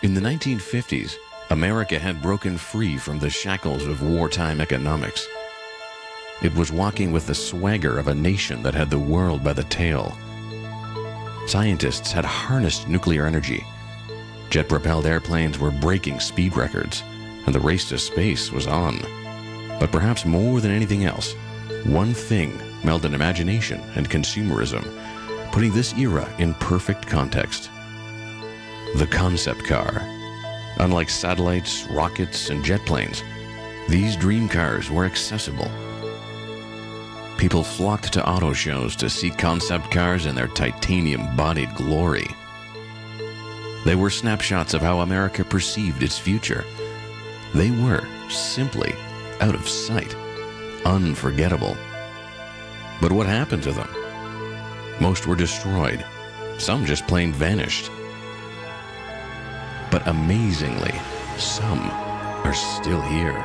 In the 1950s, America had broken free from the shackles of wartime economics. It was walking with the swagger of a nation that had the world by the tail. Scientists had harnessed nuclear energy. Jet-propelled airplanes were breaking speed records, and the race to space was on. But perhaps more than anything else, one thing melded imagination and consumerism, putting this era in perfect context. The concept car. Unlike satellites, rockets, and jet planes, these dream cars were accessible. People flocked to auto shows to see concept cars in their titanium-bodied glory. They were snapshots of how America perceived its future. They were simply out of sight, unforgettable. But what happened to them? Most were destroyed. Some just plain vanished. But amazingly, some are still here.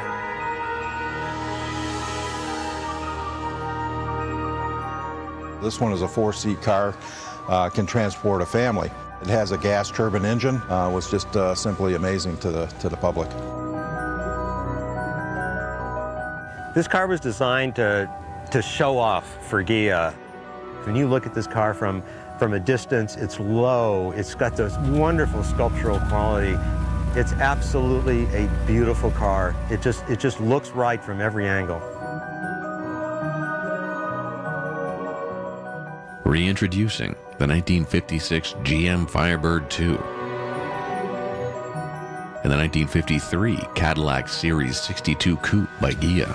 This one is a 4-seat car, can transport a family. It has a gas turbine engine. Was just simply amazing to the public. This car was designed to show off for Ghia. When you look at this car from a distance, it's low. It's got this wonderful sculptural quality. It's absolutely a beautiful car. It just looks right from every angle. Reintroducing the 1956 GM Firebird 2 and the 1953 Cadillac Series 62 Coupe by Ghia.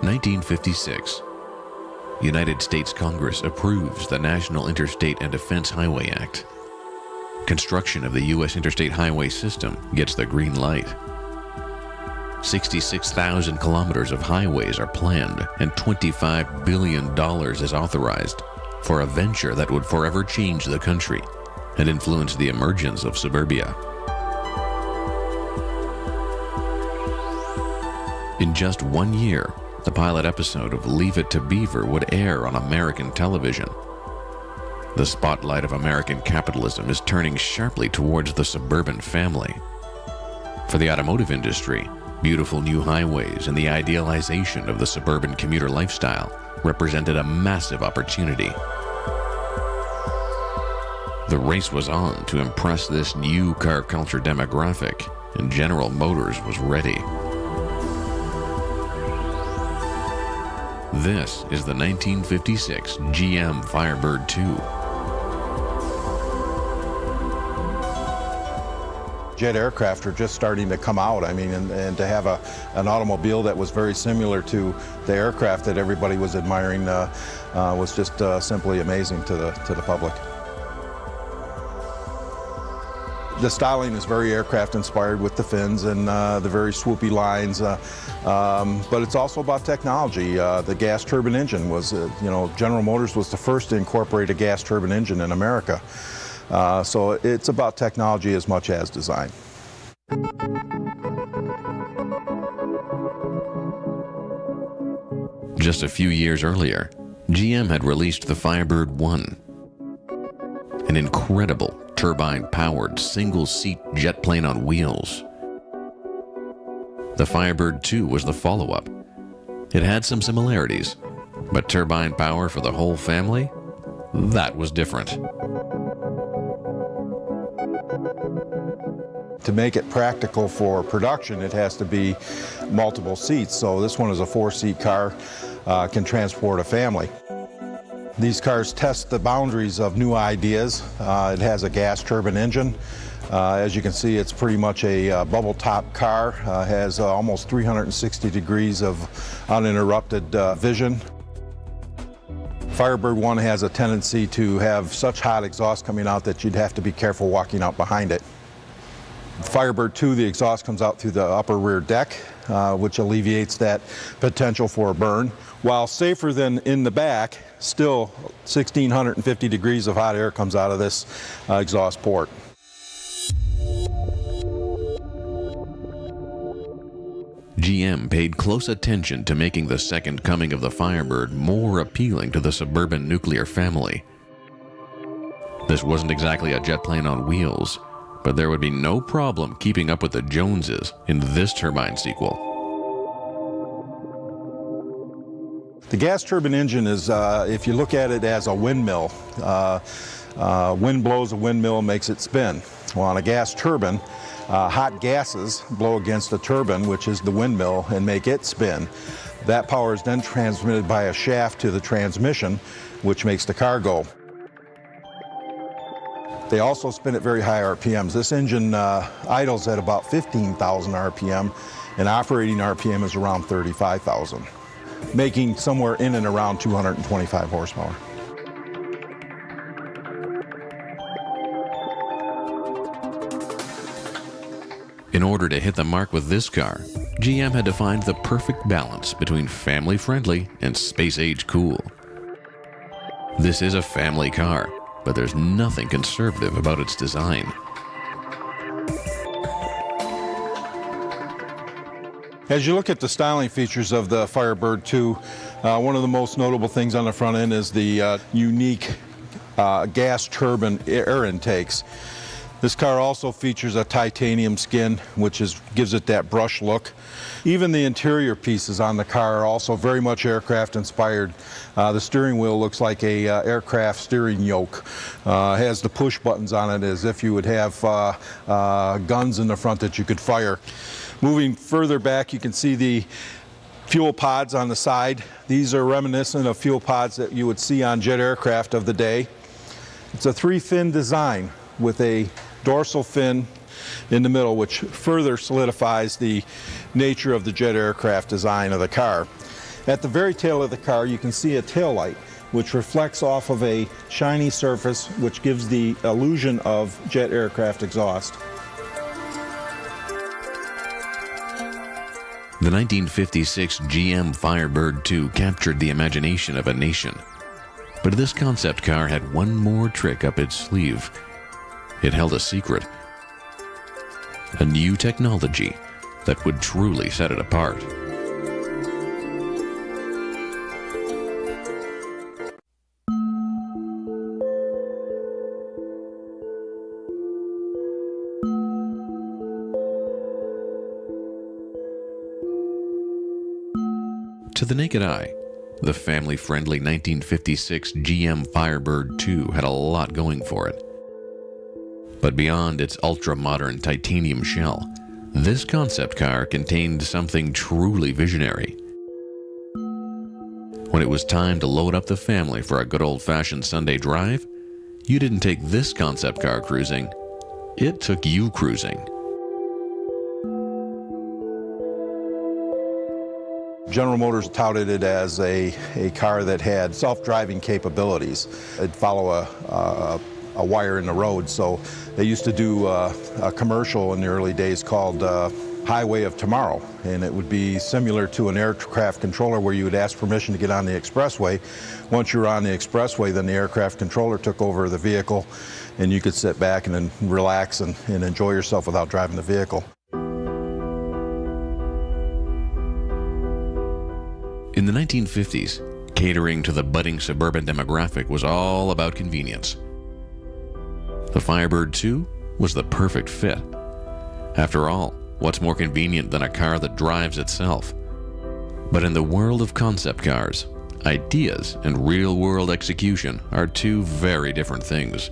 (1956) United States Congress approves the National Interstate and Defense Highway Act. Construction of the U.S. interstate highway system gets the green light. 66,000 kilometers of highways are planned, and $25 billion is authorized for a venture that would forever change the country and influence the emergence of suburbia. In just 1 year, the pilot episode of Leave It to Beaver would air on American television. The spotlight of American capitalism is turning sharply towards the suburban family. For the automotive industry, beautiful new highways and the idealization of the suburban commuter lifestyle represented a massive opportunity. The race was on to impress this new car culture demographic, and General Motors was ready. This is the 1956 GM Firebird 2. Jet aircraft are just starting to come out. I mean, and to have an automobile that was very similar to the aircraft that everybody was admiring was just simply amazing to the public. The styling is very aircraft inspired with the fins and the very swoopy lines, but it's also about technology. The gas turbine engine was, General Motors was the first to incorporate a gas turbine engine in America. So it's about technology as much as design. Just a few years earlier, GM had released the Firebird 1, an incredible turbine-powered single-seat jet plane on wheels. The Firebird 2 was the follow-up. It had some similarities, but turbine power for the whole family? That was different. To make it practical for production, it has to be multiple seats. So this one is a 4-seat car, can transport a family. These cars test the boundaries of new ideas. It has a gas turbine engine. As you can see, it's pretty much a bubble top car, has almost 360 degrees of uninterrupted vision. Firebird 1 has a tendency to have such hot exhaust coming out that you'd have to be careful walking out behind it. Firebird 2, the exhaust comes out through the upper rear deck, which alleviates that potential for a burn. While safer than in the back, still 1,650 degrees of hot air comes out of this exhaust port. GM paid close attention to making the second coming of the Firebird more appealing to the suburban nuclear family. This wasn't exactly a jet plane on wheels, but there would be no problem keeping up with the Joneses in this turbine sequel. The gas turbine engine is, if you look at it as a windmill, wind blows a windmill, makes it spin. Well, on a gas turbine, hot gases blow against the turbine, which is the windmill, and make it spin. That power is then transmitted by a shaft to the transmission, which makes the car go. They also spin at very high RPMs. This engine idles at about 15,000 RPM, and operating RPM is around 35,000, making somewhere in and around 225 horsepower. In order to hit the mark with this car, GM had to find the perfect balance between family-friendly and space-age cool. This is a family car, but there's nothing conservative about its design. As you look at the styling features of the Firebird 2, one of the most notable things on the front end is the unique gas turbine air intakes. This car also features a titanium skin, which gives it that brush look. Even the interior pieces on the car are also very much aircraft inspired. The steering wheel looks like a aircraft steering yoke. Has the push buttons on it as if you would have guns in the front that you could fire. Moving further back, you can see the fuel pods on the side. These are reminiscent of fuel pods that you would see on jet aircraft of the day. It's a 3-fin design with a dorsal fin in the middle, which further solidifies the nature of the jet aircraft design of the car. At the very tail of the car, you can see a tail light, which reflects off of a shiny surface, which gives the illusion of jet aircraft exhaust. The 1956 GM Firebird 2 captured the imagination of a nation. But this concept car had one more trick up its sleeve. It held a secret. A new technology that would truly set it apart. To the naked eye, the family-friendly 1956 GM Firebird 2 had a lot going for it. But beyond its ultra-modern titanium shell, this concept car contained something truly visionary. When it was time to load up the family for a good old-fashioned Sunday drive, you didn't take this concept car cruising, it took you cruising. General Motors touted it as a car that had self-driving capabilities. It'd follow a wire in the road, so they used to do a commercial in the early days called Highway of Tomorrow, and it would be similar to an aircraft controller where you would ask permission to get on the expressway. Once you were on the expressway, then the aircraft controller took over the vehicle, and you could sit back and then relax and enjoy yourself without driving the vehicle. In the 1950s, catering to the budding suburban demographic was all about convenience. The Firebird 2 was the perfect fit. After all, what's more convenient than a car that drives itself? But in the world of concept cars, ideas and real-world execution are two very different things.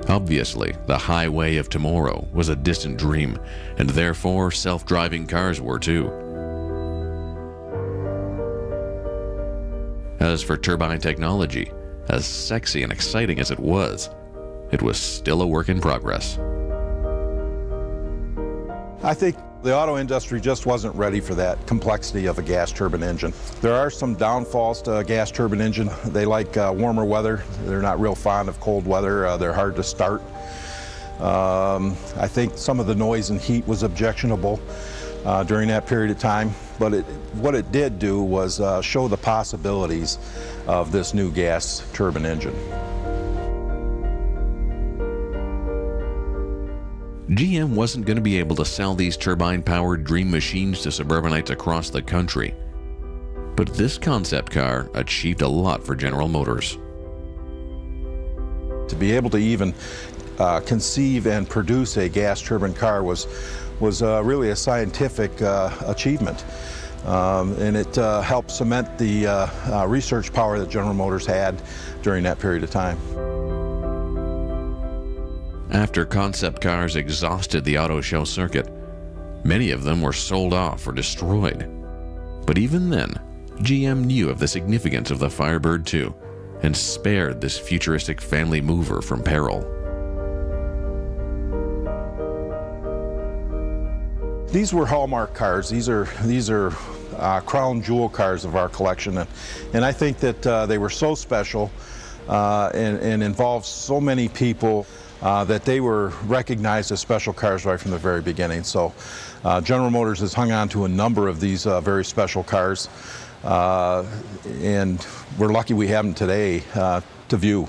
Obviously, the highway of tomorrow was a distant dream, and therefore self-driving cars were too. As for turbine technology, as sexy and exciting as it was still a work in progress. I think the auto industry just wasn't ready for that complexity of a gas turbine engine. There are some downfalls to a gas turbine engine. They like warmer weather. They're not real fond of cold weather. They're hard to start. I think some of the noise and heat was objectionable during that period of time, but what it did do was show the possibilities of this new gas turbine engine. GM wasn't going to be able to sell these turbine-powered dream machines to suburbanites across the country. But this concept car achieved a lot for General Motors. To be able to even conceive and produce a gas turbine car was really a scientific achievement. And it helped cement the research power that General Motors had during that period of time. After concept cars exhausted the auto show circuit, many of them were sold off or destroyed. But even then, GM knew of the significance of the Firebird 2 and spared this futuristic family mover from peril. These were hallmark cars. These are crown jewel cars of our collection, and I think that they were so special and involved so many people that they were recognized as special cars right from the very beginning. So General Motors has hung on to a number of these very special cars, and we're lucky we have them today to view.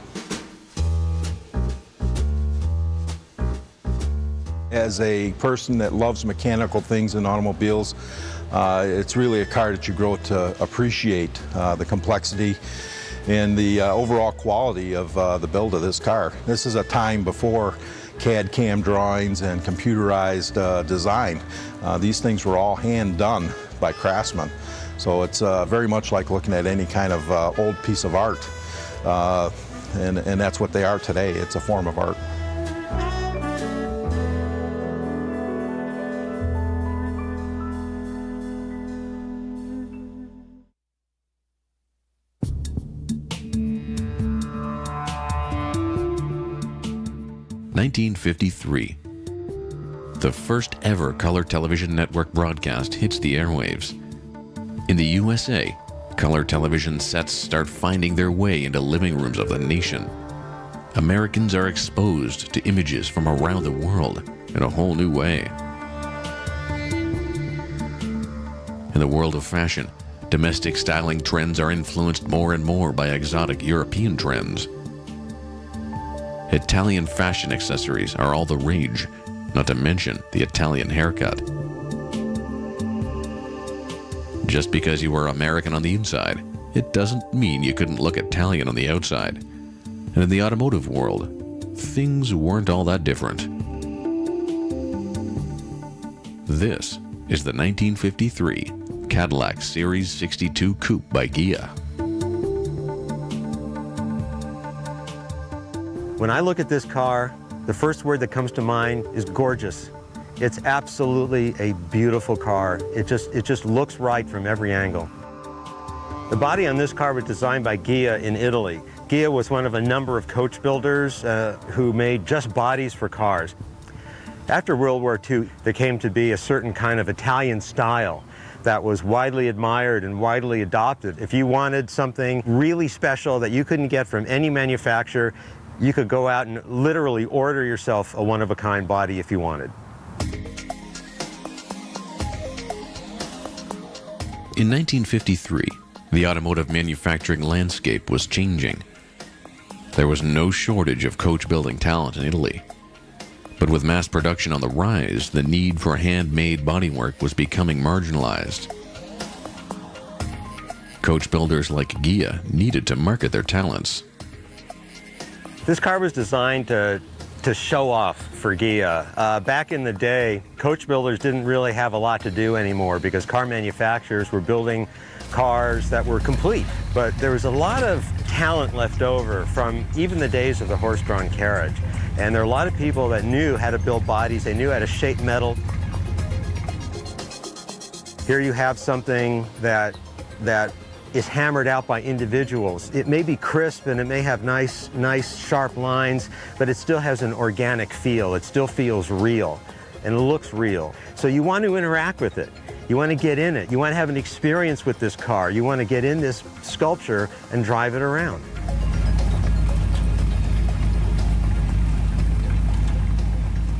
As a person that loves mechanical things in automobiles, it's really a car that you grow to appreciate the complexity and the overall quality of the build of this car. This is a time before CAD/CAM drawings and computerized design. These things were all hand done by craftsmen. So it's very much like looking at any kind of old piece of art. And that's what they are today. It's a form of art. (1953). The first ever color television network broadcast hits the airwaves. In the USA, color television sets start finding their way into living rooms of the nation. Americans are exposed to images from around the world in a whole new way. In the world of fashion, domestic styling trends are influenced more and more by exotic European trends. Italian fashion accessories are all the rage, not to mention the Italian haircut. Just because you were American on the inside, it doesn't mean you couldn't look Italian on the outside. And in the automotive world, things weren't all that different. This is the 1953 Cadillac Series 62 Coupe by Ghia. When I look at this car, the first word that comes to mind is gorgeous. It's absolutely a beautiful car. It just looks right from every angle. The body on this car was designed by Ghia in Italy. Ghia was one of a number of coach builders who made just bodies for cars. After World War II, there came to be a certain kind of Italian style that was widely admired and widely adopted. If you wanted something really special that you couldn't get from any manufacturer, you could go out and literally order yourself a one-of-a-kind body if you wanted. In 1953, the automotive manufacturing landscape was changing. There was no shortage of coach building talent in Italy. But with mass production on the rise, the need for handmade bodywork was becoming marginalized. Coach builders like Ghia needed to market their talents. This car was designed to show off for Ghia. Back in the day, coach builders didn't really have a lot to do anymore because car manufacturers were building cars that were complete. But there was a lot of talent left over from even the days of the horse-drawn carriage. And there are a lot of people that knew how to build bodies, they knew how to shape metal. Here you have something that is hammered out by individuals. It may be crisp and it may have nice sharp lines, but it still has an organic feel. It still feels real. and it looks real. So you want to interact with it. You want to get in it. You want to have an experience with this car. You want to get in this sculpture and drive it around.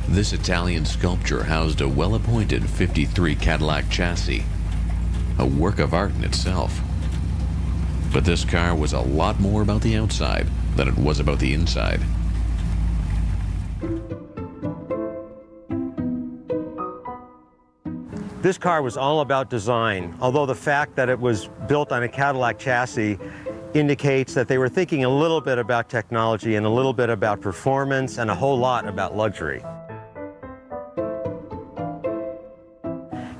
This Italian sculpture housed a well-appointed '53 Cadillac chassis, a work of art in itself. But this car was a lot more about the outside than it was about the inside. This car was all about design, although the fact that it was built on a Cadillac chassis indicates that they were thinking a little bit about technology and a little bit about performance and a whole lot about luxury.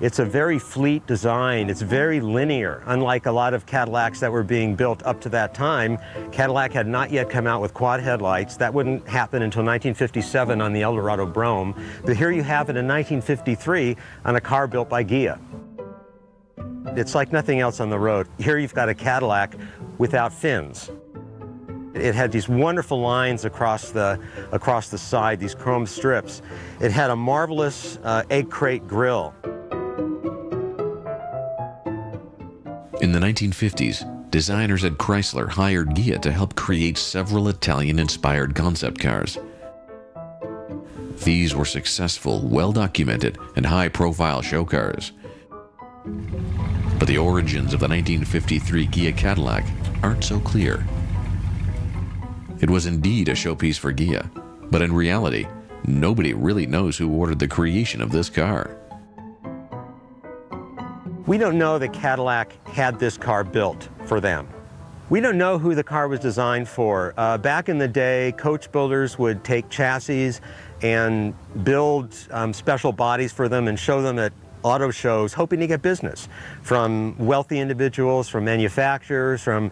It's a very fleet design. It's very linear. Unlike a lot of Cadillacs that were being built up to that time, Cadillac had not yet come out with quad headlights. That wouldn't happen until 1957 on the Eldorado Brougham. But here you have it in 1953 on a car built by Ghia. It's like nothing else on the road. Here you've got a Cadillac without fins. It had these wonderful lines across the side, these chrome strips. It had a marvelous egg crate grille. In the 1950s, designers at Chrysler hired Ghia to help create several Italian-inspired concept cars. These were successful, well-documented, and high-profile show cars. But the origins of the 1953 Ghia Cadillac aren't so clear. It was indeed a showpiece for Ghia, but in reality, nobody really knows who ordered the creation of this car. We don't know that Cadillac had this car built for them. We don't know who the car was designed for. Back in the day, coach builders would take chassis and build special bodies for them and show them at auto shows, hoping to get business from wealthy individuals, from manufacturers, from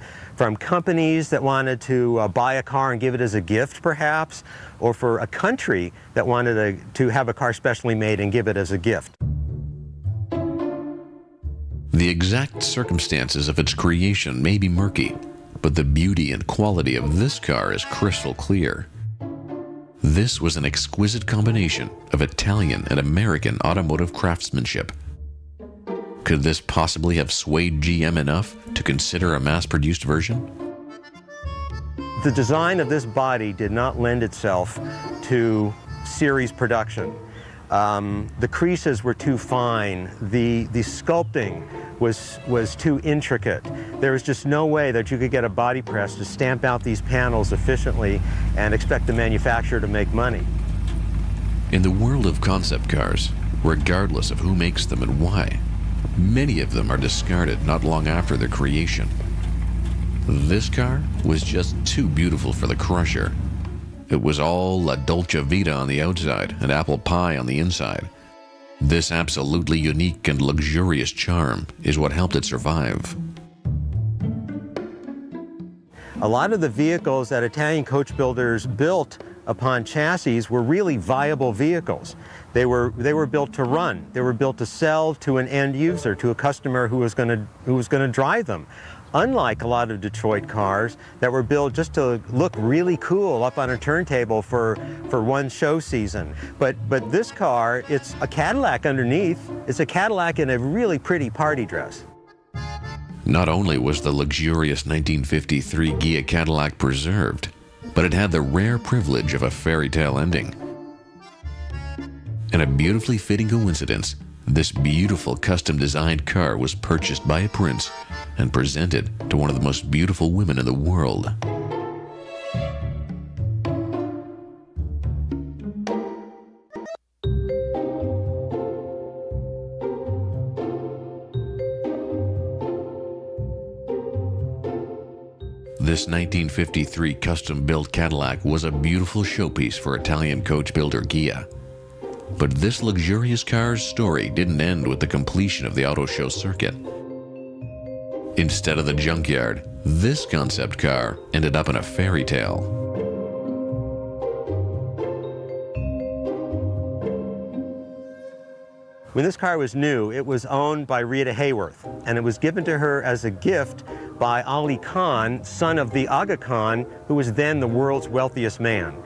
companies that wanted to buy a car and give it as a gift, perhaps, or for a country that wanted to have a car specially made and give it as a gift. The exact circumstances of its creation may be murky, but the beauty and quality of this car is crystal clear. This was an exquisite combination of Italian and American automotive craftsmanship. Could this possibly have swayed GM enough to consider a mass-produced version? The design of this body did not lend itself to series production. The creases were too fine. The sculpting was too intricate. There was just no way that you could get a body press to stamp out these panels efficiently and expect the manufacturer to make money. In the world of concept cars, regardless of who makes them and why, many of them are discarded not long after their creation. This car was just too beautiful for the crusher. It was all La Dolce Vita on the outside and apple pie on the inside. This absolutely unique and luxurious charm is what helped it survive. A lot of the vehicles that Italian coach builders built upon chassis were really viable vehicles. They were built to run. They were built to sell to an end user, to a customer who was going to drive them. Unlike a lot of Detroit cars that were built just to look really cool up on a turntable for one show season. But this car, it's a Cadillac underneath. It's a Cadillac in a really pretty party dress. Not only was the luxurious 1953 Ghia Cadillac preserved, but it had the rare privilege of a fairy tale ending. In a beautifully fitting coincidence, this beautiful custom-designed car was purchased by a prince and presented to one of the most beautiful women in the world. This 1953 custom-built Cadillac was a beautiful showpiece for Italian coach builder Ghia. But this luxurious car's story didn't end with the completion of the auto show circuit. Instead of the junkyard, this concept car ended up in a fairy tale. When this car was new, it was owned by Rita Hayworth, and it was given to her as a gift by Ali Khan, son of the Aga Khan, who was then the world's wealthiest man.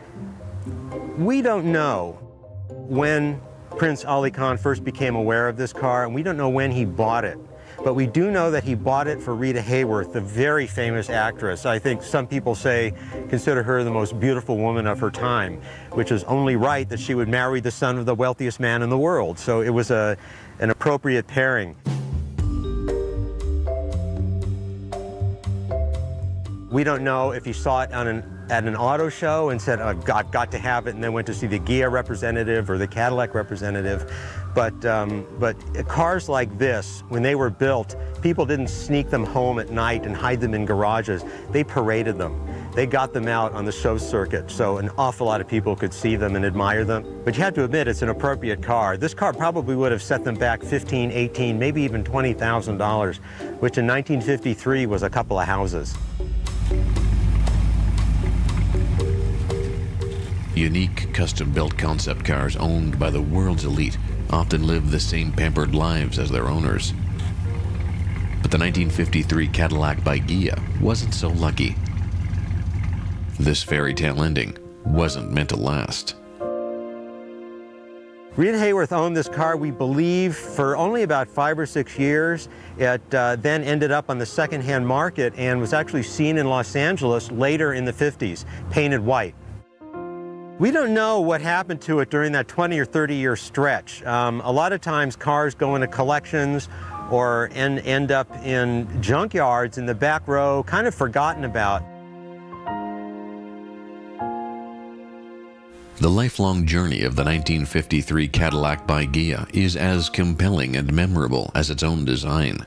We don't know when Prince Ali Khan first became aware of this car, and we don't know when he bought it. But we do know that he bought it for Rita Hayworth, the very famous actress. I think some people consider her the most beautiful woman of her time, which is only right that she would marry the son of the wealthiest man in the world. So it was an appropriate pairing. We don't know if he saw it at an auto show and said, oh, I've got to have it, and then went to see the Ghia representative or the Cadillac representative. But cars like this, when they were built, people didn't sneak them home at night and hide them in garages. They paraded them. They got them out on the show circuit, so an awful lot of people could see them and admire them. But you have to admit, it's an appropriate car. This car probably would have set them back $15,000, $18,000, maybe even $20,000, which in 1953 was a couple of houses. Unique, custom-built concept cars owned by the world's elite often live the same pampered lives as their owners. But the 1953 Cadillac by Ghia wasn't so lucky. This fairy tale ending wasn't meant to last. Rita Hayworth owned this car, we believe, for only about 5 or 6 years. It then ended up on the second-hand market and was actually seen in Los Angeles later in the 50s, painted white. We don't know what happened to it during that 20 or 30-year stretch. A lot of times cars go into collections or end up in junkyards in the back row, kind of forgotten about. The lifelong journey of the 1953 Cadillac by Ghia is as compelling and memorable as its own design.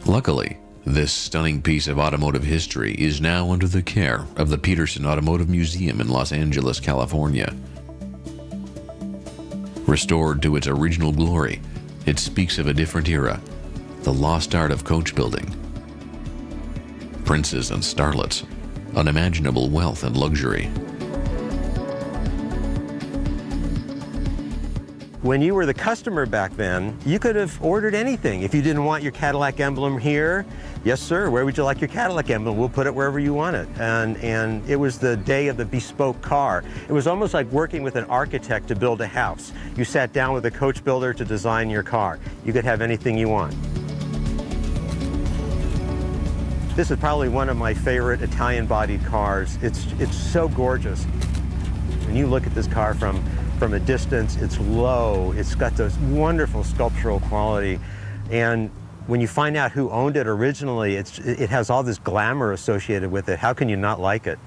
Luckily, this stunning piece of automotive history is now under the care of the Peterson Automotive Museum in Los Angeles, California. Restored to its original glory, it speaks of a different era, the lost art of coach building. Princes and starlets, unimaginable wealth and luxury. When you were the customer back then, you could have ordered anything. If you didn't want your Cadillac emblem here, yes sir, where would you like your Cadillac emblem? We'll put it wherever you want it. And it was the day of the bespoke car. It was almost like working with an architect to build a house. You sat down with a coach builder to design your car. You could have anything you want. This is probably one of my favorite Italian-bodied cars. It's so gorgeous. When you look at this car from a distance, it's low, it's got this wonderful sculptural quality, and when you find out who owned it originally, it has all this glamour associated with it. How can you not like it?